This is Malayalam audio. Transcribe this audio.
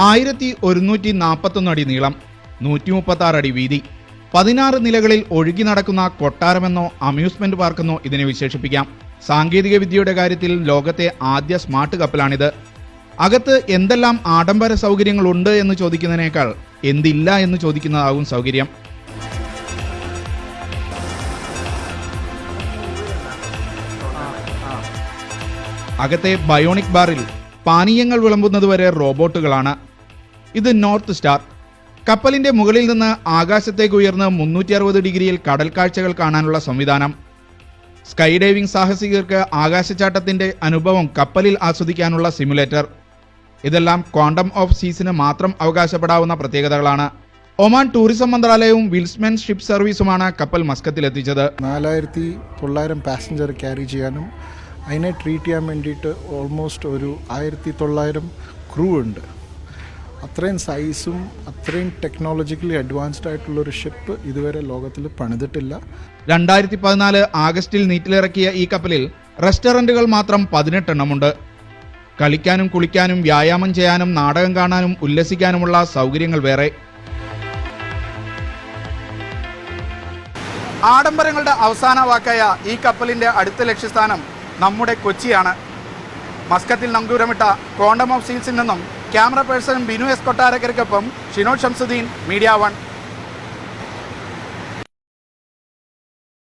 1141 അടി നീളം, 136 അടി വീതി, 16 നിലകളിൽ ഒഴുകി നടക്കുന്ന കൊട്ടാരമെന്നോ അമ്യൂസ്മെന്റ് പാർക്കെന്നോ ഇതിനെ വിശേഷിപ്പിക്കാം. സാങ്കേതിക വിദ്യയുടെ കാര്യത്തിൽ ലോകത്തെ ആദ്യ സ്മാർട്ട് കപ്പലാണിത്. അകത്ത് എന്തെല്ലാം ആഡംബര സൗകര്യങ്ങളുണ്ട് എന്ന് ചോദിക്കുന്നതിനേക്കാൾ എന്തില്ല എന്ന് ചോദിക്കുന്നതാകും സൗകര്യം. അകത്തെ ബയോണിക് ബാറിൽ പാനീയങ്ങൾ വിളമ്പുന്നതുവരെ റോബോട്ടുകളാണ്. ഇത് നോർത്ത് സ്റ്റാർ. കപ്പലിന്റെ മുകളിൽ നിന്ന് ആകാശത്തേക്ക് ഉയർന്ന് 360 ഡിഗ്രിയിൽ കടൽ കാഴ്ചകൾ കാണാനുള്ള സംവിധാനം. സ്കൈ ഡൈവിംഗ് സാഹസികർക്ക് ആകാശച്ചാട്ടത്തിന്റെ അനുഭവം കപ്പലിൽ ആസ്വദിക്കാനുള്ള സിമുലേറ്റർ. ഇതെല്ലാം ക്വാണ്ടം ഓഫ് സീസിന് മാത്രം അവകാശപ്പെടാവുന്ന പ്രത്യേകതകളാണ്. ഒമാൻ ടൂറിസം മന്ത്രാലയവും വിൽസ്മെൻ ഷിപ്പ് സർവീസുമാണ് കപ്പൽ മസ്കത്തിലെത്തിച്ചത്. 4900 പാസഞ്ചർ ക്യാരി ചെയ്യാനും അതിനെ ട്രീറ്റ് ചെയ്യാൻ വേണ്ടിയിട്ട് ഓൾമോസ്റ്റ് ഒരു 1900 ക്രൂ ഉണ്ട്. അത്രയും സൈസും അത്രയും ടെക്നോളജിക്കലി അഡ്വാൻസ്ഡ് ആയിട്ടുള്ളൊരു ഷിപ്പ് ഇതുവരെ ലോകത്തിൽ പണിതിട്ടില്ല. 2014 ആഗസ്റ്റിൽ നീറ്റിലിറക്കിയ ഈ കപ്പലിൽ റെസ്റ്റോറൻറ്റുകൾ മാത്രം 18 എണ്ണമുണ്ട്. കളിക്കാനും കുളിക്കാനും വ്യായാമം ചെയ്യാനും നാടകം കാണാനും ഉല്ലസിക്കാനുമുള്ള സൗകര്യങ്ങൾ വേറെ. ആഡംബരങ്ങളുടെ അവസാന വാക്കായ ഈ കപ്പലിന്റെ അടുത്ത ലക്ഷ്യസ്ഥാനം നമ്മുടെ കൊച്ചിയാണ്. മസ്കത്തിൽ നങ്കൂരമിട്ട ക്വാണ്ടം ഓഫ് സീൽസിൽ നിന്നും ക്യാമറ പേഴ്സൺ ബിനു എസ് കൊട്ടാരക്കരയ്ക്കൊപ്പം ഷിനോദ് ഷംസുദ്ദീൻ, മീഡിയ 1.